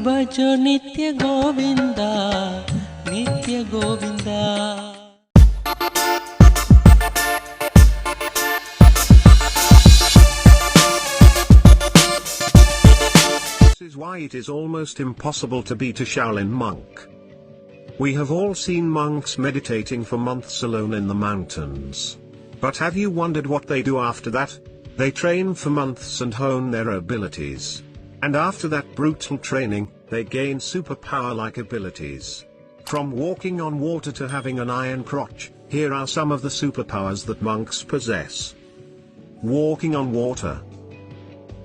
भजो नित्य गोविंदा नित्य Govinda. This is why it is almost impossible to beat a Shaolin monk. We have all seen monks meditating for months alone in the mountains. But have you wondered what they do after that? They train for months and hone their abilities. And after that brutal training, they gain superpower-like abilities. From walking on water to having an iron crotch, here are some of the superpowers that monks possess. Walking on water.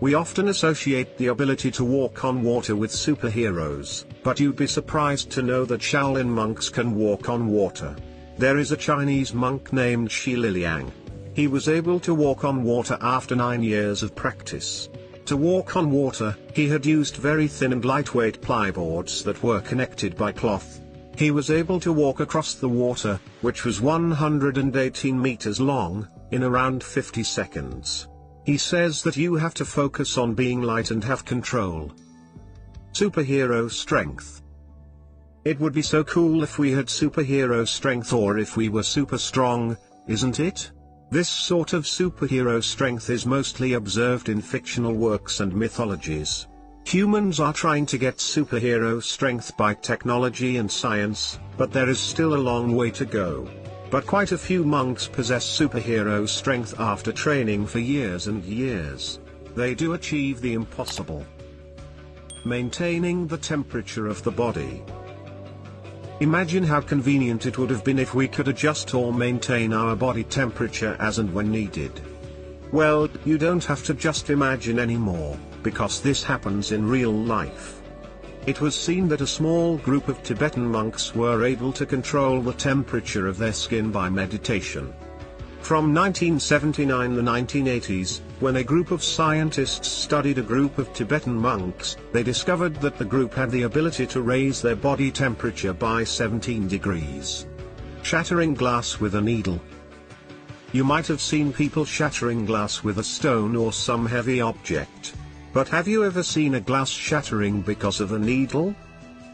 We often associate the ability to walk on water with superheroes, but you'd be surprised to know that Shaolin monks can walk on water. There is a Chinese monk named Shi Liliang. He was able to walk on water after 9 years of practice. To walk on water, he had used very thin and lightweight plyboards that were connected by cloth. He was able to walk across the water, which was 118 meters long, in around 50 seconds. He says that you have to focus on being light and have control. Superhero strength. It would be so cool if we had superhero strength, or if we were super strong, isn't it? This sort of superhero strength is mostly observed in fictional works and mythologies. Humans are trying to get superhero strength by technology and science, but there is still a long way to go. But quite a few monks possess superhero strength after training for years and years. They do achieve the impossible. Maintaining the temperature of the body. Imagine how convenient it would have been if we could adjust or maintain our body temperature as and when needed. Well, you don't have to just imagine anymore, because this happens in real life. It was seen that a small group of Tibetan monks were able to control the temperature of their skin by meditation. From 1979 to the 1980s, when a group of scientists studied a group of Tibetan monks, they discovered that the group had the ability to raise their body temperature by 17 degrees. Shattering glass with a needle. You might have seen people shattering glass with a stone or some heavy object. But have you ever seen a glass shattering because of a needle?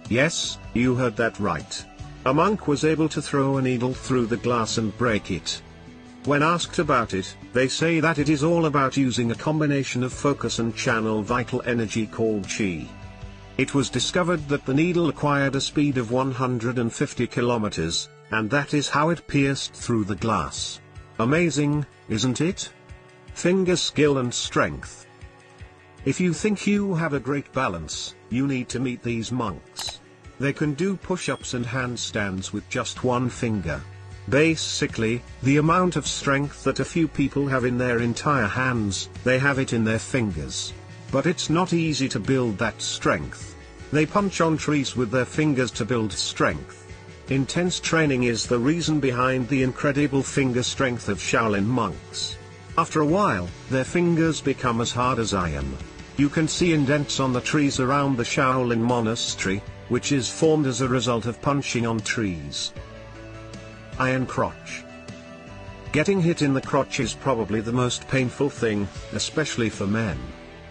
Yes, you heard that right. A monk was able to throw a needle through the glass and break it. When asked about it, they say that it is all about using a combination of focus and channel vital energy called chi. It was discovered that the needle acquired a speed of 150 kilometers, and that is how it pierced through the glass. Amazing, isn't it? Finger skill and strength. If you think you have a great balance, you need to meet these monks. They can do push-ups and handstands with just one finger. Basically, the amount of strength that a few people have in their entire hands, they have it in their fingers. But it's not easy to build that strength. They punch on trees with their fingers to build strength. Intense training is the reason behind the incredible finger strength of Shaolin monks. After a while, their fingers become as hard as iron. You can see indents on the trees around the Shaolin monastery, which is formed as a result of punching on trees. Iron crotch. Getting hit in the crotch is probably the most painful thing, especially for men.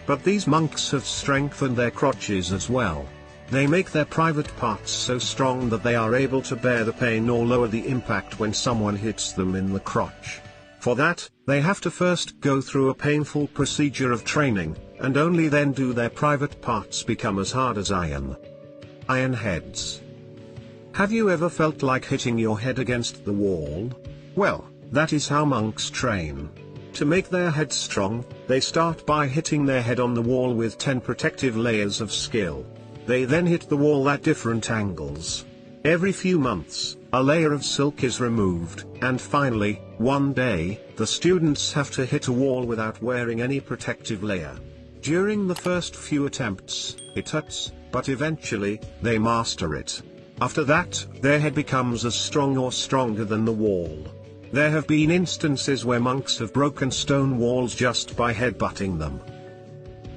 But these monks have strengthened their crotches as well. They make their private parts so strong that they are able to bear the pain or lower the impact when someone hits them in the crotch. For that, they have to first go through a painful procedure of training, and only then do their private parts become as hard as iron. Iron heads. Have you ever felt like hitting your head against the wall? Well, that is how monks train. To make their head strong, they start by hitting their head on the wall with 10 protective layers of skill. They then hit the wall at different angles. Every few months, a layer of silk is removed, and finally, one day, the students have to hit a wall without wearing any protective layer. During the first few attempts, it hurts, but eventually, they master it. After that, their head becomes as strong or stronger than the wall. There have been instances where monks have broken stone walls just by headbutting them.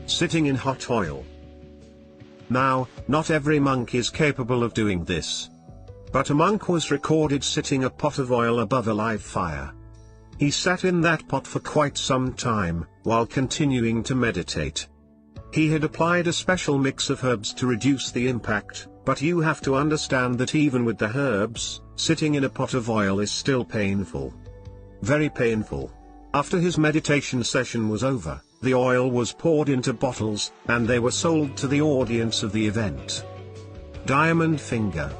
Sitting in hot oil. Now, not every monk is capable of doing this. But a monk was recorded sitting a pot of oil above a live fire. He sat in that pot for quite some time, while continuing to meditate. He had applied a special mix of herbs to reduce the impact, but you have to understand that even with the herbs, sitting in a pot of oil is still painful. Very painful. After his meditation session was over, the oil was poured into bottles, and they were sold to the audience of the event. Diamond Finger.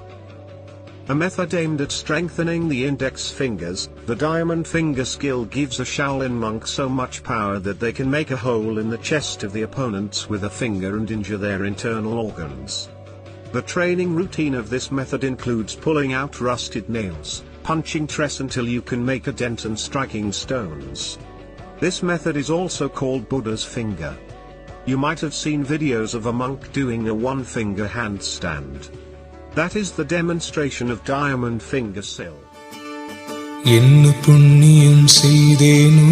A method aimed at strengthening the index fingers. The diamond finger skill gives a Shaolin monk so much power that they can make a hole in the chest of the opponents with a finger and injure their internal organs. The training routine of this method includes pulling out rusted nails, punching tress until you can make a dent, and striking stones. This method is also called Buddha's finger. You might have seen videos of a monk doing a one-finger handstand. That is the demonstration of diamond finger skill. என்ன புண்ணியம் செய்தேனோ